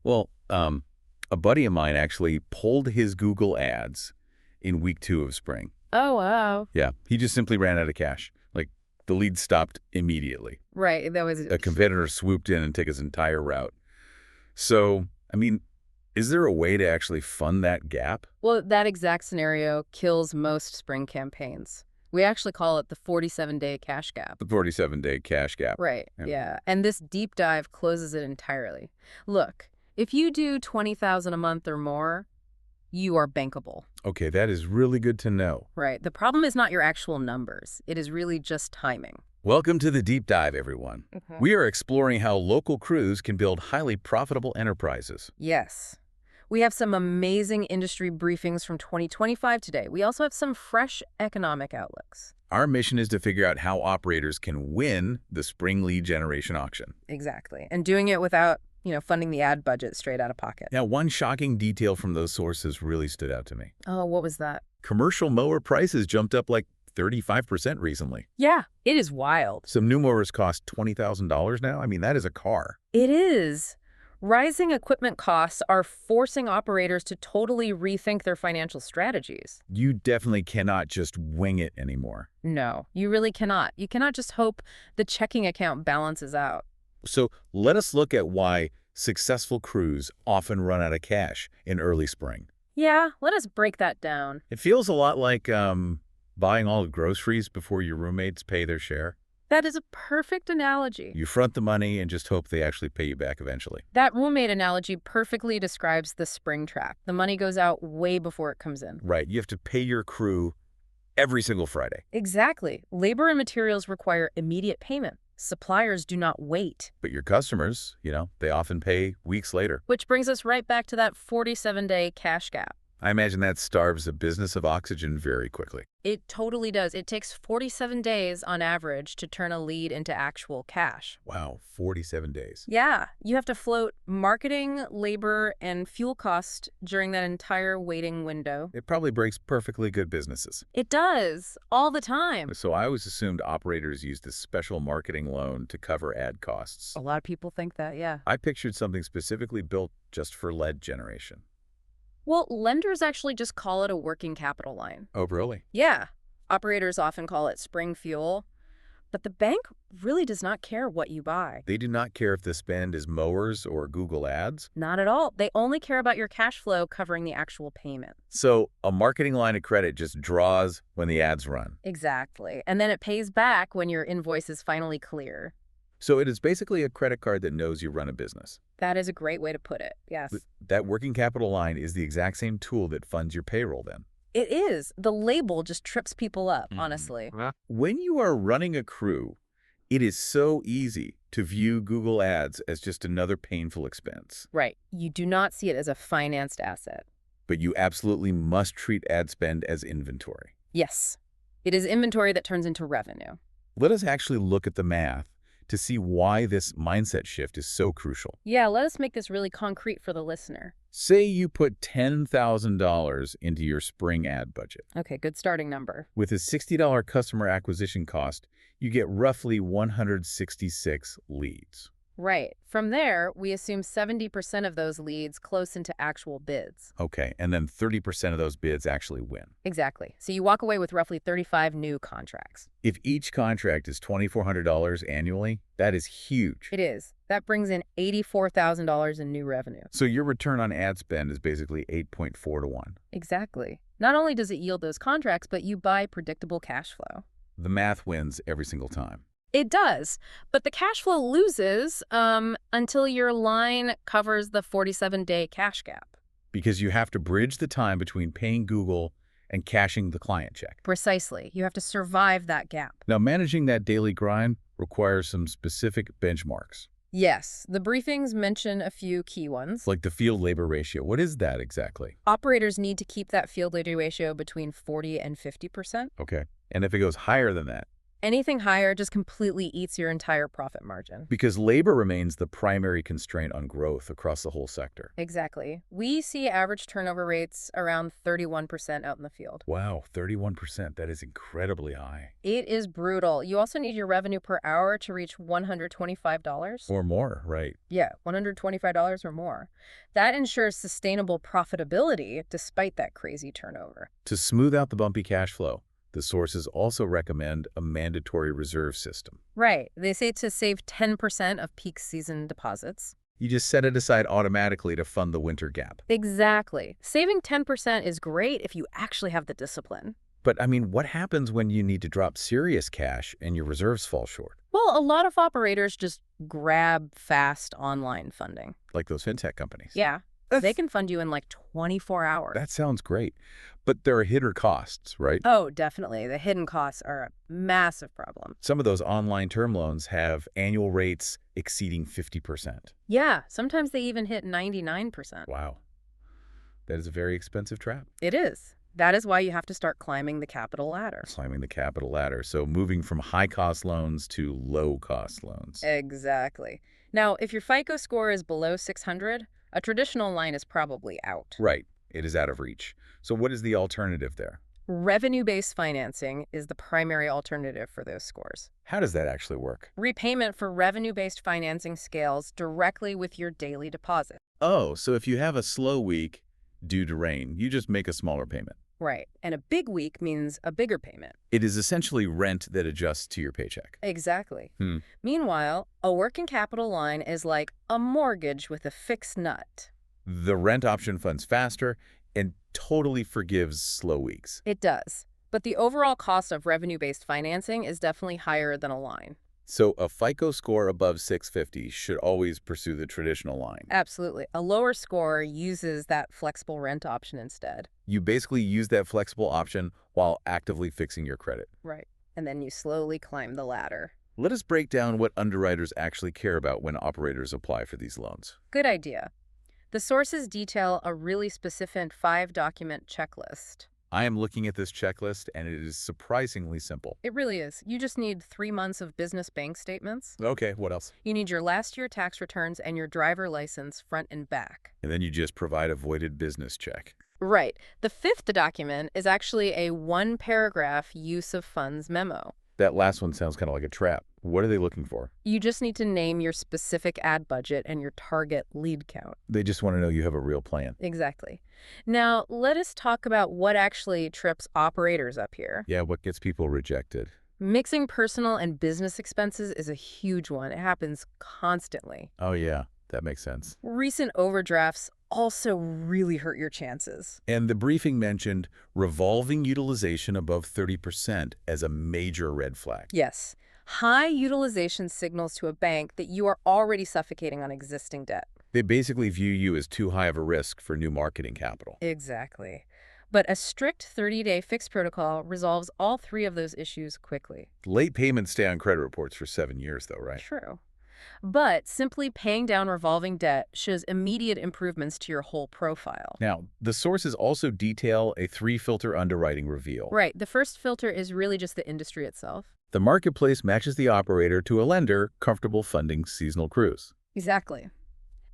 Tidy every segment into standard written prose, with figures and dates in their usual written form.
Well, a buddy of mine actually pulled his Google ads in week 2 of spring. Oh, wow. Yeah, he just simply ran out of cash. Like, the lead stopped immediately. Right. That was A competitor swooped in and took his entire route. So, I mean, is there a way to actually fund that gap? Well, that exact scenario kills most spring campaigns. We actually call it the 47-day cash gap. The 47-day cash gap. Right. Yeah. And this deep dive closes it entirely. Look, if you do $20,000 a month or more, you are bankable. Okay, that is really good to know. Right. The problem is not your actual numbers. It is really just timing. Welcome to the deep dive, everyone. We are exploring how local crews can build highly profitable enterprises. Yes. We have some amazing industry briefings from 2025 today. We also have some fresh economic outlooks. Our mission is to figure out how operators can win the spring lead generation auction. Exactly. And doing it without, funding the ad budget straight out of pocket. Now, one shocking detail from those sources really stood out to me. Oh, what was that? Commercial mower prices jumped up like 35% recently. Yeah, it is wild. Some new mowers cost $20,000 now. I mean, that is a car. It is. Rising equipment costs are forcing operators to totally rethink their financial strategies. You definitely cannot just wing it anymore. No, you really cannot. You cannot just hope the checking account balances out. So let us look at why successful crews often run out of cash in early spring. Yeah, let us break that down. It feels a lot like buying all the groceries before your roommates pay their share. That is a perfect analogy. You front the money and just hope they actually pay you back eventually. That roommate analogy perfectly describes the spring trap. The money goes out way before it comes in. Right. You have to pay your crew every single Friday. Exactly. Labor and materials require immediate payment. Suppliers do not wait. But your customers, they often pay weeks later. Which brings us right back to that 47-day cash gap. I imagine that starves a business of oxygen very quickly. It totally does. It takes 47 days on average to turn a lead into actual cash. Wow, 47 days. Yeah, you have to float marketing, labor, and fuel cost during that entire waiting window. It probably breaks perfectly good businesses. It does, all the time. So I always assumed operators used a special marketing loan to cover ad costs. A lot of people think that, yeah. I pictured something specifically built just for lead generation. Well, lenders actually just call it a working capital line. Oh, really? Yeah. Operators often call it spring fuel. But the bank really does not care what you buy. They do not care if the spend is mowers or Google ads? Not at all. They only care about your cash flow covering the actual payment. So a marketing line of credit just draws when the ads run. Exactly. And then it pays back when your invoice is finally clear. So it is basically a credit card that knows you run a business. That is a great way to put it, yes. That working capital line is the exact same tool that funds your payroll then. It is. The label just trips people up, honestly. When you are running a crew, it is so easy to view Google ads as just another painful expense. Right. You do not see it as a financed asset. But you absolutely must treat ad spend as inventory. Yes. It is inventory that turns into revenue. Let us actually look at the math to see why this mindset shift is so crucial. Yeah, let us make this really concrete for the listener. Say you put $10,000 into your spring ad budget. Okay, good starting number. With a $60 customer acquisition cost, you get roughly 166 leads. Right. From there, we assume 70% of those leads close into actual bids. Okay, and then 30% of those bids actually win. Exactly. So you walk away with roughly 35 new contracts. If each contract is $2,400 annually, that is huge. It is. That brings in $84,000 in new revenue. So your return on ad spend is basically 8.4 to 1. Exactly. Not only does it yield those contracts, but you buy predictable cash flow. The math wins every single time. It does, but the cash flow loses until your line covers the 47-day cash gap. Because you have to bridge the time between paying Google and cashing the client check. Precisely. You have to survive that gap. Now, managing that daily grind requires some specific benchmarks. Yes, the briefings mention a few key ones. Like the field labor ratio. What is that exactly? Operators need to keep that field labor ratio between 40 and 50%. Okay. And if it goes higher than that? Anything higher just completely eats your entire profit margin. Because labor remains the primary constraint on growth across the whole sector. Exactly. We see average turnover rates around 31% out in the field. Wow, 31%. That is incredibly high. It is brutal. You also need your revenue per hour to reach $125. Or more, right? Yeah, $125 or more. That ensures sustainable profitability despite that crazy turnover. To smooth out the bumpy cash flow, the sources also recommend a mandatory reserve system. Right. They say to save 10% of peak season deposits. You just set it aside automatically to fund the winter gap. Exactly. Saving 10% is great if you actually have the discipline. But, I mean, what happens when you need to drop serious cash and your reserves fall short? Well, a lot of operators just grab fast online funding. Like those fintech companies. Yeah. They can fund you in like 24 hours. That sounds great. But there are hidden costs, right? Oh, definitely. The hidden costs are a massive problem. Some of those online term loans have annual rates exceeding 50%. Yeah, sometimes they even hit 99%. Wow. That is a very expensive trap. It is. That is why you have to start climbing the capital ladder. Climbing the capital ladder. So moving from high-cost loans to low-cost loans. Exactly. Now, if your FICO score is below 600, a traditional line is probably out. Right. It is out of reach. So what is the alternative there? Revenue-based financing is the primary alternative for those scores. How does that actually work? Repayment for revenue-based financing scales directly with your daily deposit. Oh, so if you have a slow week due to rain, you just make a smaller payment. Right. And a big week means a bigger payment. It is essentially rent that adjusts to your paycheck. Exactly. Meanwhile, a working capital line is like a mortgage with a fixed nut. The rent option funds faster and totally forgives slow weeks. It does. But the overall cost of revenue-based financing is definitely higher than a line. So a FICO score above 650 should always pursue the traditional line. Absolutely. A lower score uses that flexible rent option instead. You basically use that flexible option while actively fixing your credit. Right. And then you slowly climb the ladder. Let us break down what underwriters actually care about when operators apply for these loans. Good idea. The sources detail a really specific 5-document checklist. I am looking at this checklist, and it is surprisingly simple. It really is. You just need 3 months of business bank statements. Okay, what else? You need your last year tax returns and your driver license front and back. And then you just provide a voided business check. Right. The 5th document is actually a 1-paragraph use of funds memo. That last one sounds kind of like a trap. What are they looking for? You just need to name your specific ad budget and your target lead count. They just want to know you have a real plan. Exactly. Now, let us talk about what actually trips operators up here. Yeah, what gets people rejected? Mixing personal and business expenses is a huge one. It happens constantly. Oh, yeah, that makes sense. Recent overdrafts also really hurt your chances. And the briefing mentioned revolving utilization above 30% as a major red flag. Yes. High utilization signals to a bank that you are already suffocating on existing debt. They basically view you as too high of a risk for new marketing capital. Exactly. But a strict 30-day fixed protocol resolves all 3 of those issues quickly. Late payments stay on credit reports for 7 years, though, right? True. But simply paying down revolving debt shows immediate improvements to your whole profile. Now, the sources also detail a 3-filter underwriting reveal. Right. The first filter is really just the industry itself. The marketplace matches the operator to a lender comfortable funding seasonal crews. Exactly.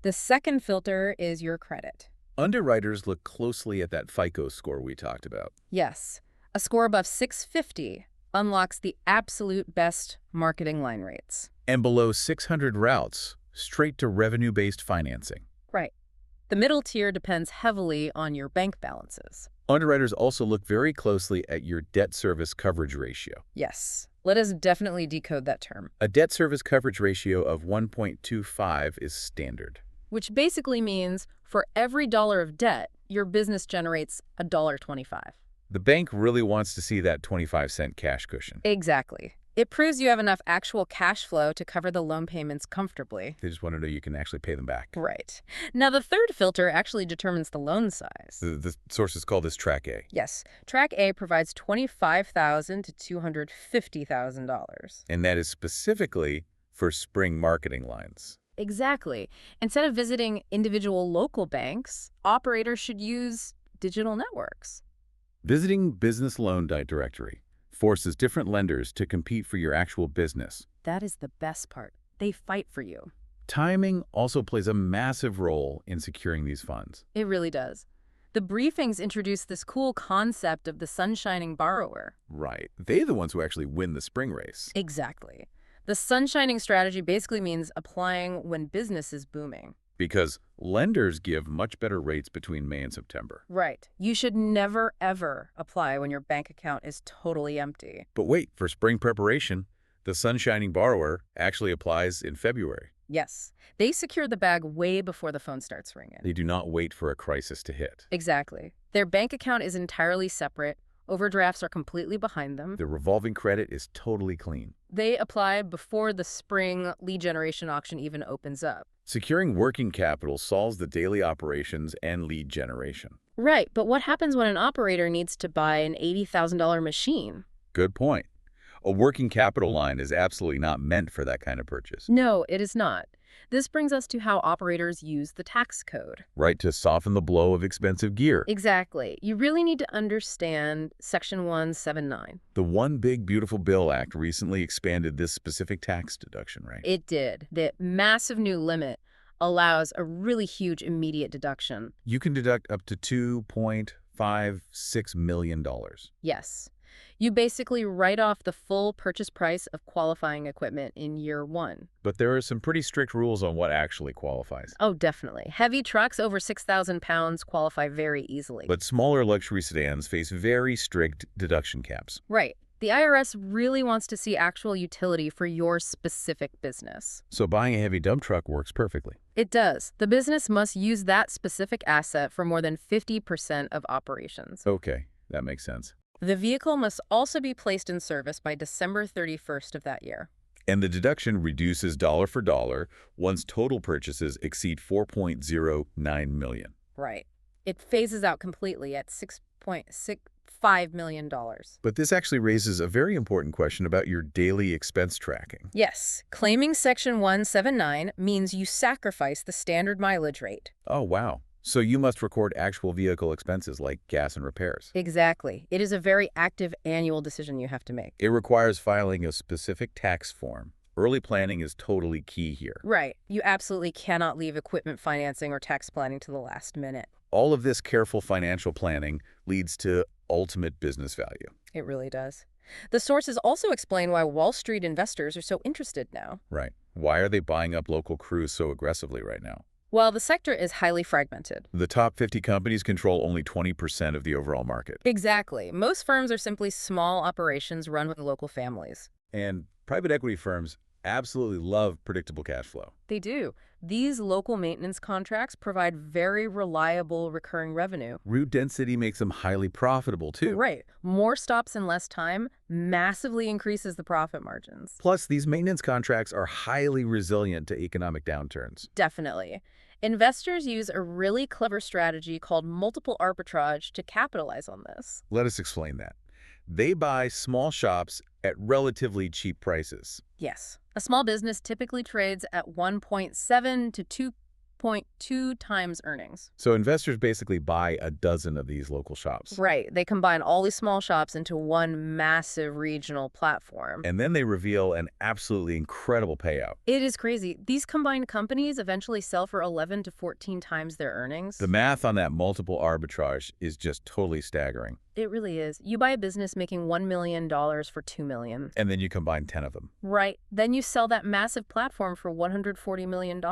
The second filter is your credit. Underwriters look closely at that FICO score we talked about. Yes. A score above 650 unlocks the absolute best marketing line rates. And below 600 routes, straight to revenue-based financing. Right. The middle tier depends heavily on your bank balances. Underwriters also look very closely at your debt service coverage ratio. Yes. Let us definitely decode that term. A debt service coverage ratio of 1.25 is standard. Which basically means for every dollar of debt, your business generates $1.25. The bank really wants to see that 25-cent cash cushion. Exactly. It proves you have enough actual cash flow to cover the loan payments comfortably. They just want to know you can actually pay them back. Right. Now, the third filter actually determines the loan size. The sources call this Track A. Yes. Track A provides $25,000 to $250,000. And that is specifically for spring marketing lines. Exactly. Instead of visiting individual local banks, operators should use digital networks. Visiting BusinessLoan.Directory forces different lenders to compete for your actual business. That is the best part. They fight for you. Timing also plays a massive role in securing these funds. It really does. The briefings introduce this cool concept of the sunshining borrower. Right. They're the ones who actually win the spring race. Exactly. The sunshining strategy basically means applying when business is booming. Because lenders give much better rates between May and September. Right. You should never, ever apply when your bank account is totally empty. But wait, for spring preparation, the sunshining borrower actually applies in February. Yes. They secure the bag way before the phone starts ringing. They do not wait for a crisis to hit. Exactly. Their bank account is entirely separate. Overdrafts are completely behind them. The revolving credit is totally clean. They apply before the spring lead generation auction even opens up. Securing working capital solves the daily operations and lead generation. Right, but what happens when an operator needs to buy an $80,000 machine? Good point. A working capital line is absolutely not meant for that kind of purchase. No, it is not. This brings us to how operators use the tax code. Right, to soften the blow of expensive gear. Exactly. You really need to understand Section 179. The One Big Beautiful Bill Act recently expanded this specific tax deduction, right? It did. The massive new limit allows a really huge immediate deduction. You can deduct up to $2.56 million. Yes. You basically write off the full purchase price of qualifying equipment in year one. But there are some pretty strict rules on what actually qualifies. Oh, definitely. Heavy trucks over 6,000 pounds qualify very easily. But smaller luxury sedans face very strict deduction caps. Right. The IRS really wants to see actual utility for your specific business. So buying a heavy dump truck works perfectly. It does. The business must use that specific asset for more than 50% of operations. Okay, that makes sense. The vehicle must also be placed in service by December 31st of that year. And the deduction reduces dollar for dollar once total purchases exceed $4.09 million. Right. It phases out completely at $6.65 million. But this actually raises a very important question about your daily expense tracking. Yes. Claiming Section 179 means you sacrifice the standard mileage rate. Oh, wow. So you must record actual vehicle expenses like gas and repairs. Exactly. It is a very active annual decision you have to make. It requires filing a specific tax form. Early planning is totally key here. Right. You absolutely cannot leave equipment financing or tax planning to the last minute. All of this careful financial planning leads to ultimate business value. It really does. The sources also explain why Wall Street investors are so interested now. Right. Why are they buying up local crews so aggressively right now? Well, the sector is highly fragmented. The top 50 companies control only 20% of the overall market. Exactly. Most firms are simply small operations run with local families. And private equity firms absolutely love predictable cash flow. They do. These local maintenance contracts provide very reliable recurring revenue. Route density makes them highly profitable, too. Right. More stops in less time massively increases the profit margins. Plus, these maintenance contracts are highly resilient to economic downturns. Definitely. Investors use a really clever strategy called multiple arbitrage to capitalize on this. Let us explain that. They buy small shops at relatively cheap prices. Yes. A small business typically trades at 1.7 to 2.2 times earnings. So investors basically buy a dozen of these local shops. Right. They combine all these small shops into one massive regional platform. And then they reveal an absolutely incredible payout. It is crazy. These combined companies eventually sell for 11 to 14 times their earnings. The math on that multiple arbitrage is just totally staggering. It really is. You buy a business making $1 million for $2 million. And then you combine 10 of them. Right. Then you sell that massive platform for $140 million.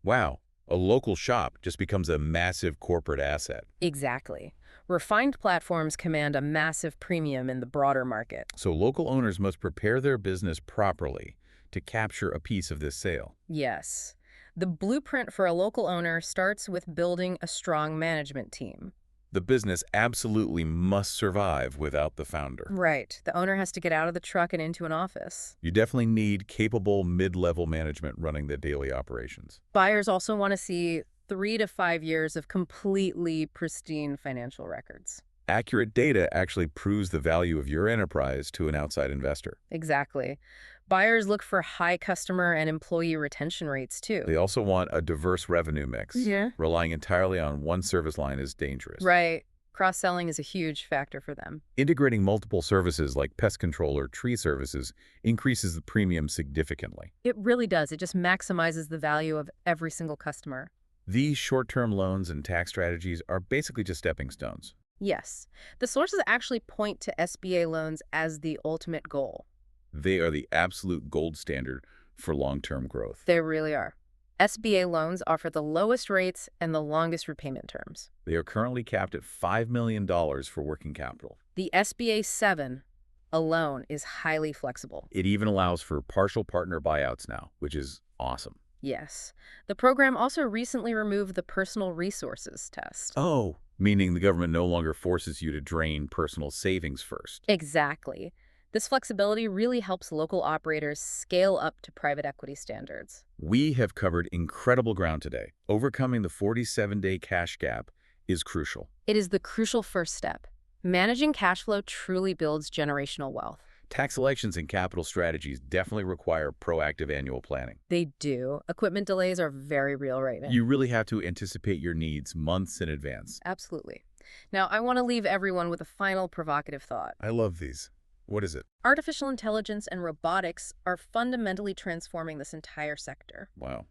Wow. A local shop just becomes a massive corporate asset. Exactly. Refined platforms command a massive premium in the broader market. So local owners must prepare their business properly to capture a piece of this sale. Yes. The blueprint for a local owner starts with building a strong management team. The business absolutely must survive without the founder. Right. The owner has to get out of the truck and into an office. You definitely need capable mid-level management running the daily operations. Buyers also want to see 3 to 5 years of completely pristine financial records. Accurate data actually proves the value of your enterprise to an outside investor. Exactly. Buyers look for high customer and employee retention rates, too. They also want a diverse revenue mix. Yeah. Relying entirely on one service line is dangerous. Right. Cross-selling is a huge factor for them. Integrating multiple services like pest control or tree services increases the premium significantly. It really does. It just maximizes the value of every single customer. These short-term loans and tax strategies are basically just stepping stones. Yes, the sources actually point to SBA loans as the ultimate goal. They are the absolute gold standard for long-term growth. They really are. SBA loans offer the lowest rates and the longest repayment terms. They are currently capped at $5 million for working capital. The SBA 7 alone is highly flexible. It even allows for partial partner buyouts now, which is awesome. Yes. The program also recently removed the personal resources test. Oh, meaning the government no longer forces you to drain personal savings first. Exactly. This flexibility really helps local operators scale up to private equity standards. We have covered incredible ground today. Overcoming the 47-day cash gap is crucial. It is the crucial first step. Managing cash flow truly builds generational wealth. Tax elections and capital strategies definitely require proactive annual planning. They do. Equipment delays are very real right now. You really have to anticipate your needs months in advance. Absolutely. Now, I want to leave everyone with a final provocative thought. I love these. What is it? Artificial intelligence and robotics are fundamentally transforming this entire sector. Wow.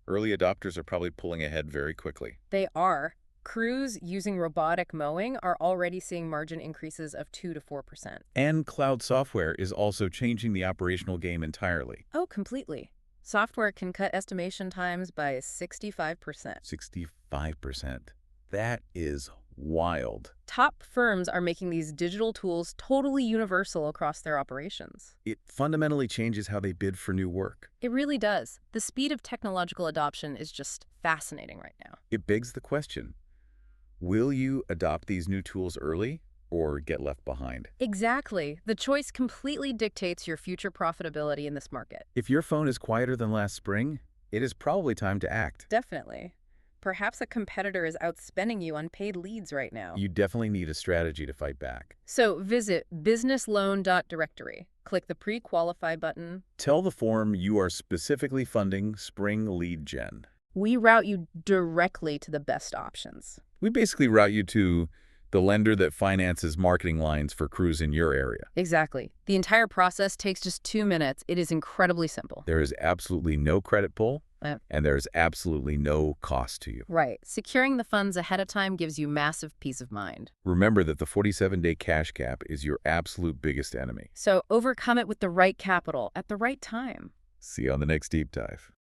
Early adopters are probably pulling ahead very quickly. They are. Crews using robotic mowing are already seeing margin increases of 2 to 4%. And cloud software is also changing the operational game entirely. Oh, completely. Software can cut estimation times by 65%. 65%. That is wild. Top firms are making these digital tools totally universal across their operations. It fundamentally changes how they bid for new work. It really does. The speed of technological adoption is just fascinating right now. It begs the question, will you adopt these new tools early or get left behind? Exactly. The choice completely dictates your future profitability in this market. If your phone is quieter than last spring, it is probably time to act. Definitely. Perhaps a competitor is outspending you on paid leads right now. You definitely need a strategy to fight back. So visit BusinessLoan.Directory. Click the pre-qualify button. Tell the form you are specifically funding spring lead gen. We route you directly to the best options. We basically route you to the lender that finances marketing lines for crews in your area. Exactly. The entire process takes just 2 minutes. It is incredibly simple. There is absolutely no credit pull, Yep. and there is absolutely no cost to you. Right. Securing the funds ahead of time gives you massive peace of mind. Remember that the 47-day cash gap is your absolute biggest enemy. So overcome it with the right capital at the right time. See you on the next deep dive.